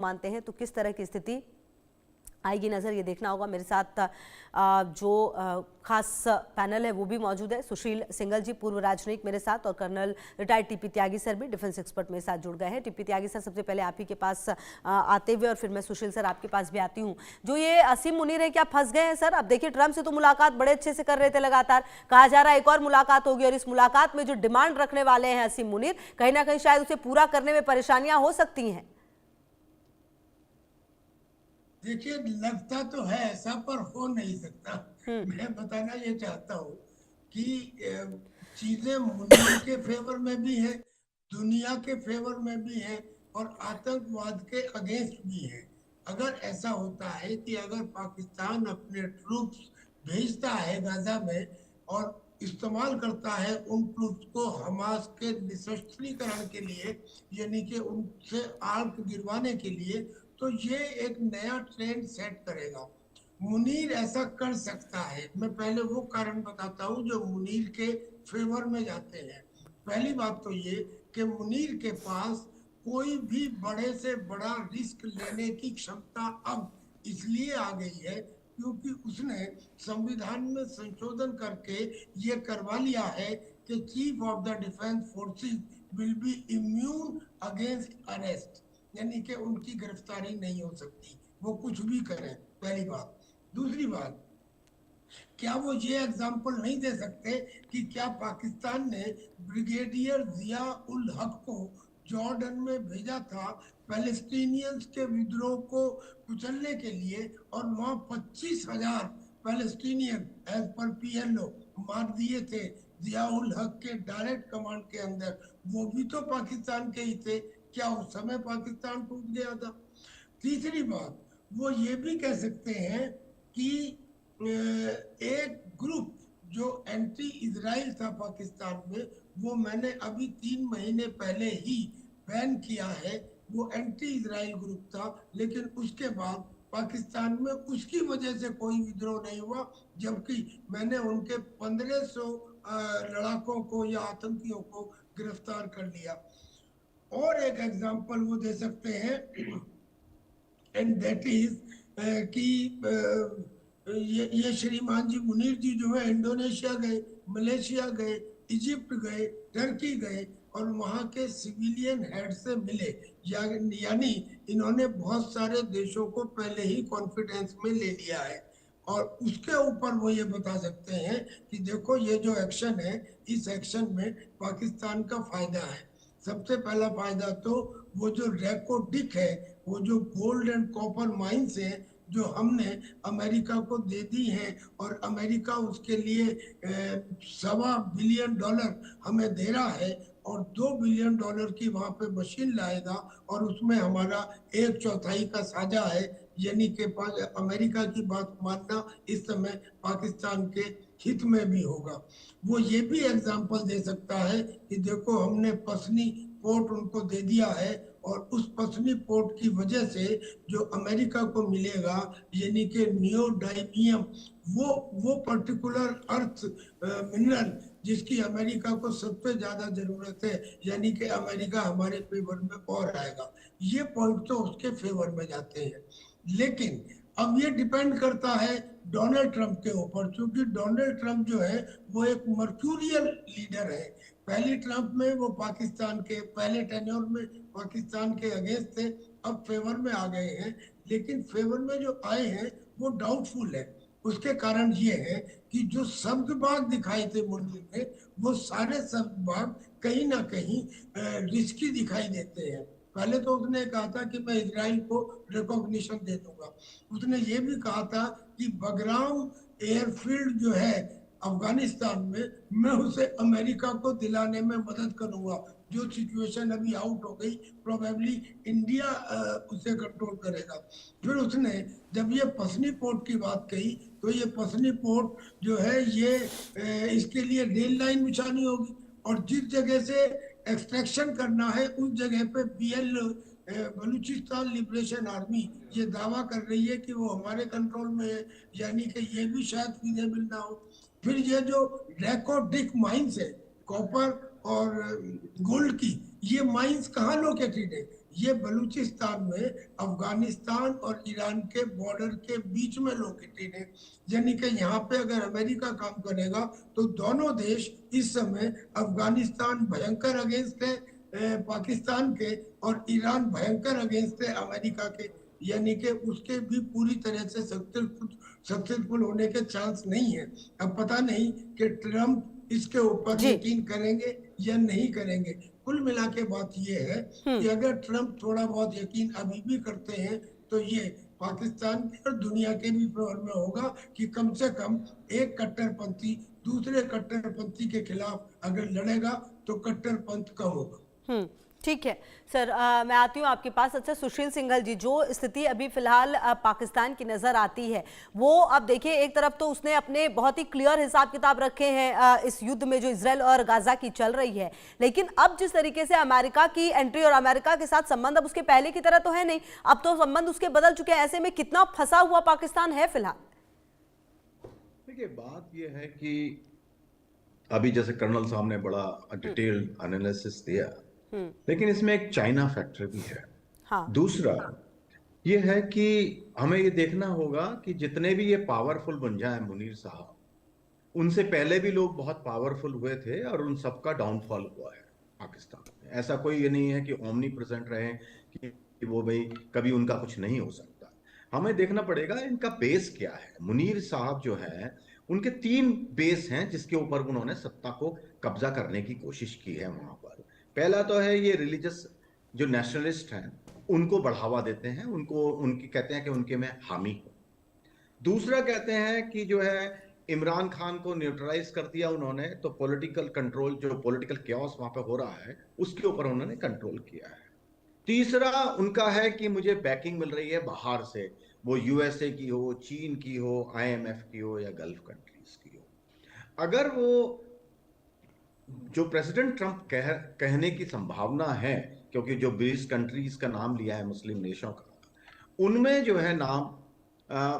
मानते हैं तो किस तरह की स्थिति आएगी नजर, ये देखना होगा। मेरे साथ जो खास पैनल है वो भी मौजूद है। सुशील सिंघल जी, पूर्व राजनयिक मेरे साथ, और कर्नल रिटायर्ड टीपी त्यागी सर भी डिफेंस एक्सपर्ट मेरे साथ जुड़ गए हैं। टीपी त्यागी सर, सबसे पहले आप ही के पास आते हुए और फिर मैं सुशील सर आपके पास भी आती हूँ। जो ये असीम मुनीर है, क्या फंस गए हैं सर? अब देखिए, ट्रंप से तो मुलाकात बड़े अच्छे से कर रहे थे, लगातार कहा जा रहा है एक और मुलाकात होगी, और इस मुलाकात में जो डिमांड रखने वाले हैं असीम मुनीर, कहीं ना कहीं शायद उसे पूरा करने में परेशानियां हो सकती हैं। देखिए, लगता तो है ऐसा, पर हो नहीं सकता। मैं बताना ये चाहता हूँ कि चीजें मुनीर के फेवर में भी है, दुनिया के फेवर में भी है, और आतंकवाद के अगेंस्ट भी है। अगर ऐसा होता है कि अगर पाकिस्तान अपने ट्रूप्स भेजता है गाजा में और इस्तेमाल करता है उन ट्रूप्स को हमास के निशस्त्रीकरण के लिए, यानी कि उनसे आर्क गिरवाने के लिए, तो ये एक नया ट्रेंड सेट करेगा। मुनीर ऐसा कर सकता है। मैं पहले वो कारण बताता हूँ जो मुनीर के फेवर में जाते हैं। पहली बात तो ये कि मुनीर के पास कोई भी बड़े से बड़ा रिस्क लेने की क्षमता अब इसलिए आ गई है क्योंकि उसने संविधान में संशोधन करके ये करवा लिया है कि chief of the defence forces will be immune against arrest, यानी कि उनकी गिरफ्तारी नहीं हो सकती, वो कुछ भी करें। पहली बात। दूसरी बात, क्या वो ये एग्जाम्पल नहीं दे सकते कि क्या पाकिस्तान ने ब्रिगेडियर जिया उल हक को जॉर्डन में भेजा था पैलेस्टीनियंस के विद्रोह को कुचलने के लिए, और वहां 25,000 पैलेस्टीनियन एज पर पीएलओ मार दिए थे जिया उल हक के डायरेक्ट कमांड के अंदर। वो भी तो पाकिस्तान के ही थे। क्या उस समय पाकिस्तान टूट गया था? तीसरी बात, वो ये भी कह सकते हैं कि एक ग्रुप जो एंटी इजराइल था पाकिस्तान में, वो मैंने अभी 3 महीने पहले ही बैन किया है। वो एंटी इजराइल ग्रुप था, लेकिन उसके बाद पाकिस्तान में उसकी वजह से कोई विद्रोह नहीं हुआ, जबकि मैंने उनके 1500 लड़ाकों को या आतंकियों को गिरफ्तार कर लिया। और एक एग्जांपल वो दे सकते हैं, एंड दैट इज कि ये श्रीमान जी मुनीर जी जो है इंडोनेशिया गए, मलेशिया गए, इजिप्ट गए, टर्की गए, और वहां के सिविलियन हेड से मिले। यानी इन्होंने बहुत सारे देशों को पहले ही कॉन्फिडेंस में ले लिया है, और उसके ऊपर वो ये बता सकते हैं कि देखो ये जो एक्शन है, इस एक्शन में पाकिस्तान का फायदा है। सबसे पहला फायदा तो वो जो रेकोडिक है, वो जो गोल्ड एंड कॉपर माइंस है जो हमने अमेरिका को दे दी हैं, और अमेरिका उसके लिए $1.25 बिलियन हमें दे रहा है, और $2 बिलियन की वहां पे मशीन लाएगा, और उसमें हमारा 1/4 का साझा है। यानी कि अमेरिका की बात मानना इस समय पाकिस्तान के हित में भी होगा। वो ये भी एग्जाम्पल दे सकता है कि देखो हमने पसनी पोर्ट उनको दे दिया है, और उस पसनी पोर्ट की वजह से जो अमेरिका को मिलेगा, यानी कि नियोडाइमियम, वो पर्टिकुलर अर्थ मिनरल जिसकी अमेरिका को सबसे ज्यादा जरूरत है, यानी कि अमेरिका हमारे फेवर में और आएगा। ये पॉइंट तो उसके फेवर में जाते हैं। लेकिन अब ये डिपेंड करता है डोनाल्ड ट्रंप के ऊपर, क्योंकि डोनाल्ड ट्रंप जो है वो एक मर्क्यूरियल लीडर है। पहली ट्रंप में वो पाकिस्तान के पहले टेन्योर में पाकिस्तान के अगेंस्ट थे, अब फेवर में आ गए हैं। लेकिन फेवर में जो आए हैं वो डाउटफुल है। उसके कारण ये है कि जो शब्द बाग दिखाई थे मुल्क में, वो सारे शब्द बाग कहीं ना कहीं रिस्की दिखाई देते हैं। पहले तो उसने कहा था कि मैं इजराइल को रिकॉग्निशन दे दूंगा। उसने ये भी कहा था कि बगराम एयरफील्ड जो है अफगानिस्तान में, मैं उसे अमेरिका को दिलाने में मदद करूंगा। जो सिचुएशन अभी आउट हो गई, प्रोबेबली इंडिया उसे कंट्रोल करेगा। फिर उसने जब ये पसनी पोर्ट की बात कही, तो ये पसनी पोर्ट जो है ये इसके लिए रेल लाइन बिछानी होगी, और जिस जगह से एक्सट्रैक्शन करना है उस जगह पे बीएल बलूचिस्तान लिबरेशन आर्मी ये दावा कर रही है कि वो हमारे कंट्रोल में है, यानी कि ये भी शायद फीजेबल ना हो। फिर ये जो रेकोडिक माइंस है कॉपर और गोल्ड की, ये माइंस कहाँ लोकेटेड है? ये बलूचिस्तान में अफगानिस्तान और ईरान के बॉर्डर के बीच में लोकेटेड है। यानी कि यहाँ पे अगर अमेरिका काम करेगा तो दोनों देश इस समय अफगानिस्तान भयंकर अगेंस्ट है पाकिस्तान के, और ईरान भयंकर अगेंस्ट है अमेरिका के। यानी कि उसके भी पूरी तरह से सक्सेसफुल होने के चांस नहीं है। अब पता नहीं कि ट्रम्प इसके ऊपर जी। यकीन करेंगे या नहीं करेंगे। कुल मिला के बात यह है कि अगर ट्रम्प थोड़ा बहुत यकीन अभी भी करते हैं तो ये पाकिस्तान के और दुनिया के भी फेवर में होगा कि कम से कम एक कट्टरपंथी दूसरे कट्टरपंथी के खिलाफ अगर लड़ेगा तो कट्टरपंथ कम होगा। ठीक है सर, मैं आती हूँ आपके पास। अच्छा सुशील सिंघल जी, जो स्थिति अभी फिलहाल पाकिस्तान की नज़र आती है वो अब देखिए, एक तरफ तो उसने अपने बहुत ही क्लियर हिसाब किताब रखे हैं इस युद्ध में जो इजराइल और गाजा की चल रही है, लेकिन अब जिस तरीके से अमेरिका की एंट्री और अमेरिका के साथ संबंध अब उसके पहले की तरह तो है नहीं, अब तो संबंध उसके बदल चुके हैं। ऐसे में कितना फंसा हुआ पाकिस्तान है फिलहाल? देखिए बात यह है कि अभी जैसे कर्नल साहब ने बड़ा डिटेल्ड एनालिसिस दिया, लेकिन इसमें एक चाइना फैक्टर भी है। हाँ। दूसरा ये है कि हमें ये देखना होगा कि जितने भी ये पावरफुल बन जाए मुनीर साहब, उनसे पहले भी लोग बहुत पावरफुल हुए थे और उन सबका डाउनफॉल हुआ है पाकिस्तान में। ऐसा कोई ये नहीं है कि ओमनी प्रेजेंट रहे कि वो भाई कभी उनका कुछ नहीं हो सकता। हमें देखना पड़ेगा इनका बेस क्या है। मुनीर साहब जो है उनके 3 बेस हैं जिसके ऊपर उन्होंने सत्ता को कब्जा करने की कोशिश की है वहां पर। पहला तो है ये रिलीजियस जो नेशनलिस्ट हैं उनको बढ़ावा देते हैं, उनको उनकी कहते हैं कि उनके में हामी हो। दूसरा कहते हैं कि जो है इमरान खान को न्यूट्रलाइज कर दिया उन्होंने, तो पॉलिटिकल कंट्रोल जो पॉलिटिकल कैओस वहां पे हो रहा है उसके ऊपर उन्होंने कंट्रोल किया है। तीसरा उनका है कि मुझे बैकिंग मिल रही है बाहर से, वो यूएसए की हो, चीन की हो, आईएमएफ की हो या गल्फ कंट्रीज की हो। अगर वो जो प्रेसिडेंट ट्रंप कहने की संभावना है, क्योंकि जो 20 कंट्रीज का नाम लिया है मुस्लिम देशों का, उनमें जो है नाम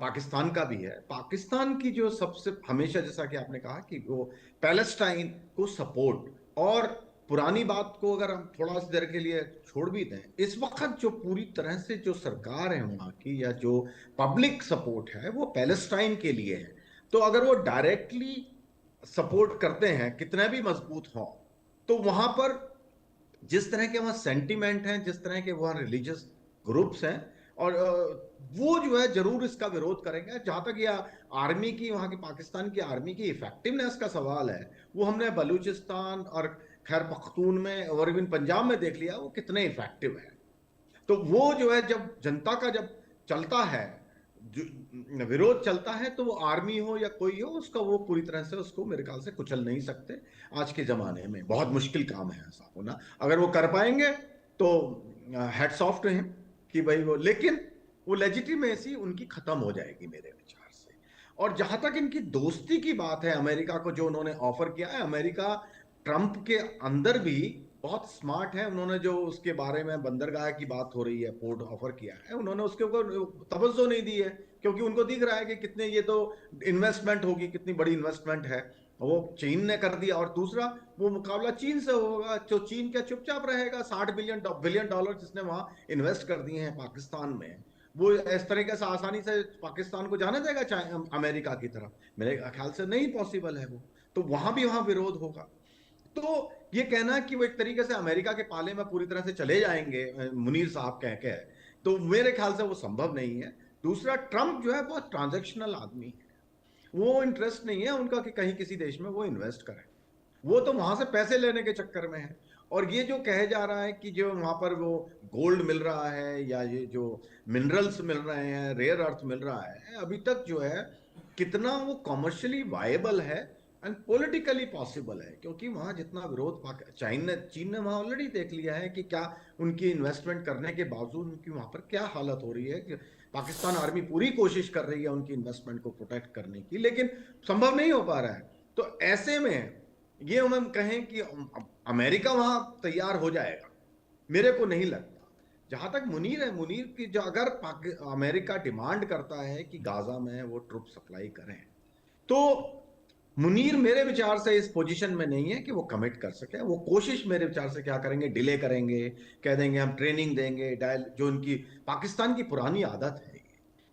पाकिस्तान का भी है। पाकिस्तान की जो सबसे हमेशा जैसा कि आपने कहा कि वो पैलेस्टाइन को सपोर्ट, और पुरानी बात को अगर हम थोड़ा सी देर के लिए छोड़ भी दें, इस वक्त जो पूरी तरह से जो सरकार है वहां की या जो पब्लिक सपोर्ट है वो पैलेस्टाइन के लिए है। तो अगर वो डायरेक्टली सपोर्ट करते हैं कितना भी मजबूत हो, तो वहां पर जिस तरह के वहां सेंटिमेंट हैं, जिस तरह के वहां रिलीजियस ग्रुप्स हैं, और वो जो है जरूर इसका विरोध करेंगे। जहां तक यह आर्मी की, वहां की पाकिस्तान की आर्मी की इफेक्टिवनेस का सवाल है, वो हमने बलूचिस्तान और खैर पख्तून में और इवन पंजाब में देख लिया वो कितने इफेक्टिव है। तो वो जो है जब जनता का जब चलता है, विरोध चलता है, तो वो आर्मी हो या कोई हो, उसका वो पूरी तरह से उसको मेरे ख्याल से कुचल नहीं सकते। आज के जमाने में बहुत मुश्किल काम है ऐसा होना। अगर वो कर पाएंगे तो हेड्स ऑफ टू हिम कि भाई वो, लेकिन वो लेजिटिमेसी उनकी खत्म हो जाएगी मेरे विचार से। और जहां तक इनकी दोस्ती की बात है, अमेरिका को जो उन्होंने ऑफर किया है, अमेरिका ट्रंप के अंदर भी बहुत स्मार्ट है। उन्होंने जो उसके बारे में बंदरगाह की बात हो रही है, पोर्ट ऑफर किया है, उन्होंने उसके ऊपर तवज्जो नहीं दी है, क्योंकि उनको दिख रहा है कि कितने ये तो इन्वेस्टमेंट होगी, कितनी बड़ी इन्वेस्टमेंट है, वो चीन ने कर दिया। और दूसरा वो मुकाबला चीन से होगा, तो चीन क्या चुपचाप रहेगा? 60 बिलियन डॉलर जिसने वहां इन्वेस्ट कर दिए हैं पाकिस्तान में, वो इस तरीके से आसानी से पाकिस्तान को जाने देगा अमेरिका की तरफ? मेरे ख्याल से नहीं पॉसिबल है वो। तो वहां भी वहां विरोध होगा। तो ये कहना कि वो एक तरीके से अमेरिका के पाले में पूरी तरह से चले जाएंगे, मुनीर साहब कह के, तो मेरे ख्याल से वो संभव नहीं है। दूसरा, ट्रंप जो है बहुत ट्रांजैक्शनल आदमी है, वो इंटरेस्ट नहीं है उनका कि कहीं किसी देश में वो इन्वेस्ट करें, वो तो वहां से पैसे लेने के चक्कर में है। और ये जो कहे जा रहा है कि जो वहां पर वो गोल्ड मिल रहा है या ये जो मिनरल्स मिल रहे हैं, रेयर अर्थ मिल रहा है, अभी तक जो है कितना वो कॉमर्शियली वायबल है एंड पॉलिटिकली पॉसिबल है? क्योंकि वहां जितना विरोध चीन ने वहां ऑलरेडी देख लिया है कि क्या उनकी इन्वेस्टमेंट करने के बावजूद उनकी वहां पर क्या हालत हो रही है, कि पाकिस्तान आर्मी पूरी कोशिश कर रही है उनकी इन्वेस्टमेंट को प्रोटेक्ट करने की, लेकिन संभव नहीं हो पा रहा है। तो ऐसे में ये हम कहें कि अमेरिका वहां तैयार हो जाएगा, मेरे को नहीं लगता। जहां तक मुनीर है, मुनीर की जो अगर अमेरिका डिमांड करता है कि गाजा में वो ट्रुप सप्लाई करें, तो मुनीर मेरे विचार से इस पोजीशन में नहीं है कि वो कमिट कर सके। वो कोशिश मेरे विचार से क्या करेंगे, डिले करेंगे, कह देंगे हम ट्रेनिंग देंगे, डायल, जो उनकी पाकिस्तान की पुरानी आदत है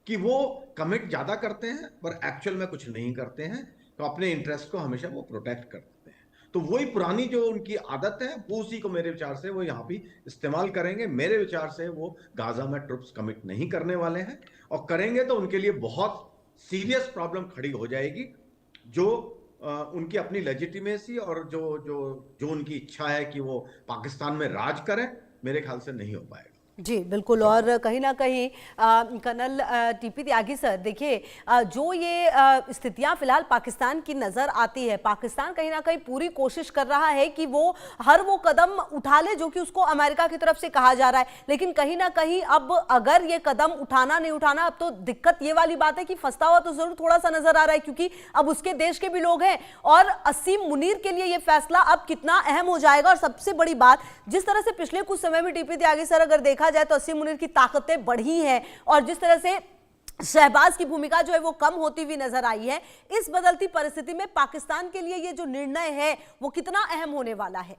कि वो कमिट ज्यादा करते हैं पर एक्चुअल में कुछ नहीं करते हैं, तो अपने इंटरेस्ट को हमेशा वो प्रोटेक्ट करते हैं। तो वही पुरानी जो उनकी आदत है वो उसी को मेरे विचार से वो यहाँ भी इस्तेमाल करेंगे। मेरे विचार से वो गाजा में ट्रुप्स कमिट नहीं करने वाले हैं, और करेंगे तो उनके लिए बहुत सीरियस प्रॉब्लम खड़ी हो जाएगी, जो उनकी अपनी लेजिटिमेसी और जो जो जो उनकी इच्छा है कि वो पाकिस्तान में राज करें, मेरे ख्याल से नहीं हो पाएगा। जी बिल्कुल। और कहीं ना कहीं कर्नल टीपी त्यागी सर, देखिए जो ये स्थितियां फिलहाल पाकिस्तान की नज़र आती है, पाकिस्तान कहीं ना कहीं पूरी कोशिश कर रहा है कि वो हर वो कदम उठा ले जो कि उसको अमेरिका की तरफ से कहा जा रहा है, लेकिन कहीं ना कहीं अब अगर ये कदम उठाना नहीं उठाना, अब तो दिक्कत ये वाली बात है कि फंसता हुआ तो जरूर थोड़ा सा नजर आ रहा है, क्योंकि अब उसके देश के भी लोग हैं। और असीम मुनीर के लिए ये फैसला अब कितना अहम हो जाएगा। और सबसे बड़ी बात, जिस तरह से पिछले कुछ समय में टीपी त्यागी सर अगर देखा जाए तो असीम मुनीर की ताकतें बढ़ी हैं, और जिस तरह से शहबाज की भूमिका जो है वो कम होती हुई नजर आई है, इस बदलती परिस्थिति में पाकिस्तान के लिए ये जो निर्णय है वो कितना अहम होने वाला है?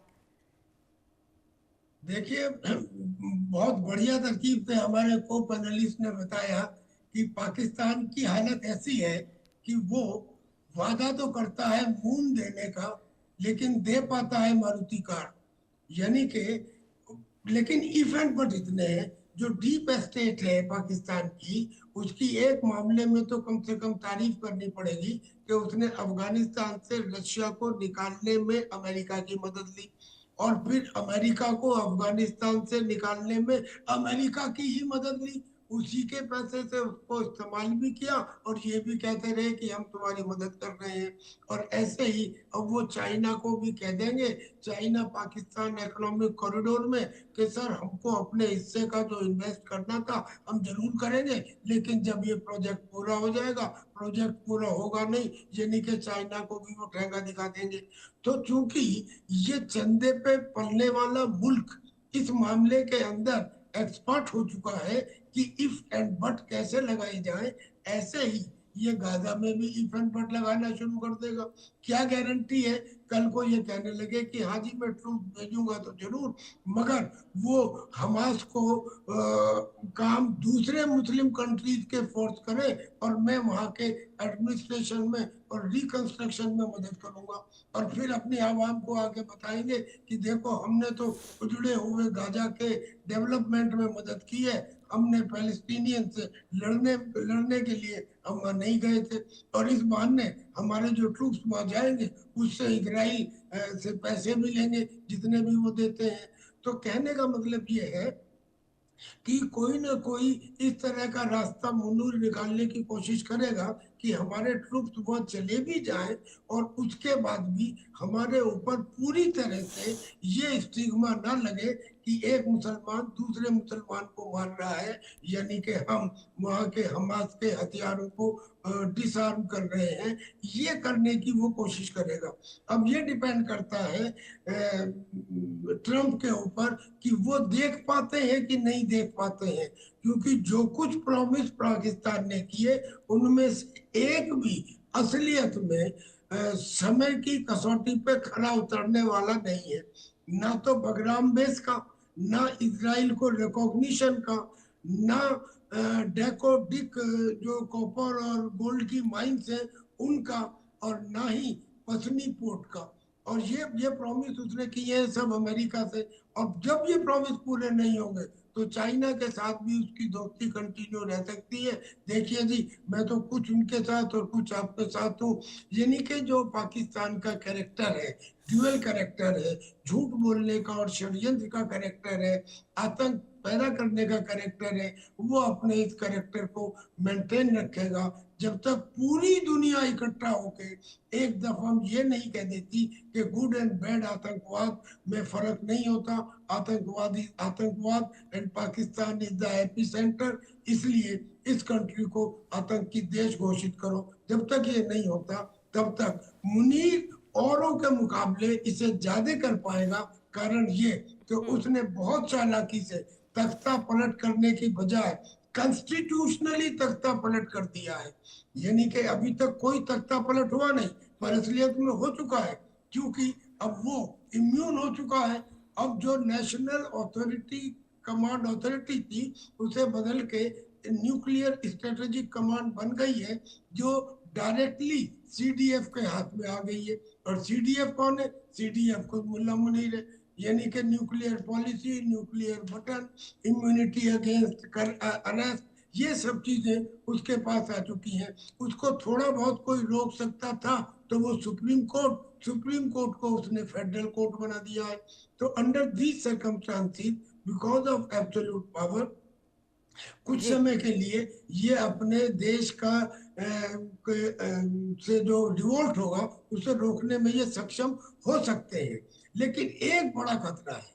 देखिए, बहुत बढ़िया तरकीब से हमारे को पैनलिस्ट ने बताया कि पाकिस्तान की हालत ऐसी है कि वो वादा तो करता है मून देने का, लेकिन दे पाता है मारुति कार। यानी कि लेकिन इफ एंड बट इतने हैं, जो डीप स्टेट है पाकिस्तान की, उसकी एक मामले में तो कम से कम तारीफ करनी पड़ेगी कि उसने अफगानिस्तान से रशिया को निकालने में अमेरिका की मदद ली, और फिर अमेरिका को अफगानिस्तान से निकालने में अमेरिका की ही मदद ली। उसी के पैसे से उसको इस्तेमाल भी किया और ये भी कहते रहे कि हम तुम्हारी मदद कर रहे हैं। और ऐसे ही अब वो चाइना को भी कह देंगे, चाइना पाकिस्तान इकोनॉमिक कॉरिडोर में, कि सर हमको अपने हिस्से का जो इन्वेस्ट करना था हम जरूर करेंगे, लेकिन जब ये प्रोजेक्ट पूरा हो जाएगा। प्रोजेक्ट पूरा होगा नहीं, यानी कि चाइना को भी वो ठेंगा दिखा देंगे। तो चूंकि ये चंदे पे पलने वाला मुल्क इस मामले के अंदर एक्सपर्ट हो चुका है कि इफ एंड बट कैसे लगाई जाए, ऐसे ही ये गाजा में भी इफ एंड बट लगाना शुरू कर देगा। क्या गारंटी है कल को ये कहने लगे कि हाँ जी मैं ट्रूप भेजूंगा तो जरूर, मगर वो हमास को काम दूसरे मुस्लिम कंट्रीज के फोर्स करे और मैं वहां के एडमिनिस्ट्रेशन में और रिकंस्ट्रक्शन में मदद करूंगा, और फिर अपनी आवाम को आके बताएंगे कि देखो हमने तो उजड़े हुए गाजा के डेवलपमेंट में मदद की है, हमने पैलेस्टीनियन से लड़ने के लिए हम नहीं गए थे, और इस बहाने हमारे जो ट्रूप्स वहां जाएंगे उससे इजराइल से पैसे मिलेंगे जितने भी वो देते हैं। तो कहने का मतलब ये है कि कोई ना कोई इस तरह का रास्ता मुनूर निकालने की कोशिश करेगा कि हमारे ट्रूप्स वहां चले भी जाएं और उसके बाद भी हमारे ऊपर पूरी तरह से ये स्टिग्मा ना लगे कि एक मुसलमान दूसरे मुसलमान को मार रहा है, यानी कि हम वहां के हमास के हथियारों को डिसआर्म कर रहे हैं। ये करने की वो कोशिश करेगा। अब ये डिपेंड करता है ट्रंप के ऊपर कि वो देख पाते हैं कि नहीं देख पाते हैं, क्योंकि जो कुछ प्रॉमिस पाकिस्तान ने किए उनमें से एक भी असलियत में समय की कसौटी पे खरा उतरने वाला नहीं है। ना तो बगराम बेस का, ना इजराइल को रिकॉग्निशन का, ना डेको डिक जो कॉपर और गोल्ड की माइंस है उनका, और ना ही पसनी पोर्ट का। और ये प्रॉमिस उसने किए हैं सब अमेरिका से, और जब ये प्रॉमिस पूरे नहीं होंगे तो चाइना के साथ भी उसकी दोस्ती कंटिन्यू रह सकती है। देखिए जी, मैं तो कुछ उनके साथ और कुछ आपके साथ हूँ। यानी कि जो पाकिस्तान का कैरेक्टर है, ड्यूअल कैरेक्टर है, झूठ बोलने का और षड्यंत्र का कैरेक्टर है, आतंक पैदा करने का कैरेक्टर है, वो अपने इस कैरेक्टर को मेंटेन रखेगा जब तक पूरी दुनिया इकट्ठा होके एक दफा हम ये नहीं कह देती कि गुड एंड बैड आतंकवाद में फर्क नहीं होता, आतंकवाद and Pakistan is the epicentre, इसलिए इस कंट्री को आतंकी देश घोषित करो। जब तक ये नहीं होता तब तक मुनीर औरों के मुकाबले इसे ज्यादा कर पाएगा। कारण ये कि उसने बहुत चालाकी से तख्ता पलट करने की बजाय कॉन्स्टिट्यूशनली तख्ता पलट कर दिया है। यानी कि अभी तक कोई तख्ता पलट हुआ नहीं, पर असलियत में हो चुका है, क्योंकि अब वो इम्यून हो चुका है। अब जो नेशनल अथॉरिटी कमांड अथॉरिटी थी उसे बदल के न्यूक्लियर स्ट्रेटेजिक कमांड बन गई है, जो डायरेक्टली सीडीएफ के हाथ में आ गई है। और सीडीएफ कौन है? सीडीएफ खुद मुल्ला मुनीर है। यानी कि nuclear policy, nuclear button, immunity against arrest, ये सब चीजें उसके पास आ चुकी हैं। उसको थोड़ा बहुत कोई रोक सकता था तो वो सुप्रीम कोर्ट को उसने फेडरल कोर्ट बना दिया है। तो under these circumstances, because of absolute power, कुछ जी समय के लिए ये अपने देश का से जो रिवोल्ट होगा उसे रोकने में ये सक्षम हो सकते हैं। लेकिन एक बड़ा खतरा है,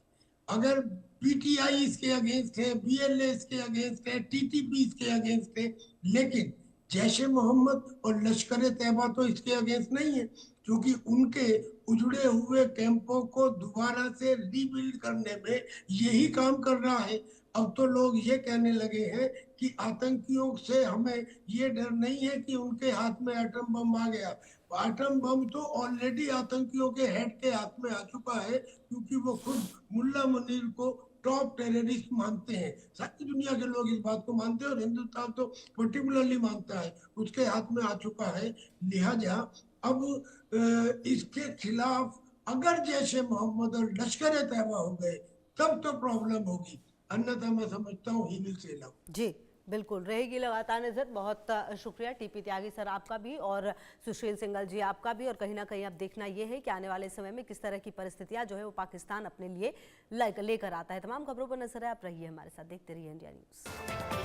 अगर पीटीआई इसके अगेंस्ट है, बीएलए इसके अगेंस्ट है, टीटीपी इसके अगेंस्ट है, लेकिन जैश ए मोहम्मद और लश्कर तैयबा तो इसके अगेंस्ट नहीं है, क्योंकि उनके उजड़े हुए कैंपों को दोबारा से रीबिल्ड करने में यही काम कर रहा है। अब तो लोग ये कहने लगे हैं कि आतंकियों से हमें ये डर नहीं है कि उनके हाथ में एटम बम आ गया। एटम बम तो ऑलरेडी आतंकियों के हेड के हाथ में आ चुका है, क्योंकि वो खुद मुल्ला मुनीर को टॉप टेररिस्ट मानते हैं। सारी दुनिया के लोग इस बात को मानते हैं और हिंदुस्तान तो पर्टिकुलरली मानता है, उसके हाथ में आ चुका है। लिहाजा अब इसके खिलाफ अगर जैश ए मोहम्मद और लश्कर तैयबा हो गए तब तो प्रॉब्लम होगी, अन्यथा मैं समझता हूँ ही विल सेल आउट। जी बिल्कुल रहेगी लगातार नजर। बहुत शुक्रिया टीपी त्यागी सर आपका भी और सुशील सिंघल जी आपका भी। और कहीं ना कहीं अब देखना यह है कि आने वाले समय में किस तरह की परिस्थितियां जो है वो पाकिस्तान अपने लिए लेकर आता है। तमाम खबरों पर नजर है, आप रहिए हमारे साथ, देखते रहिए इंडिया न्यूज।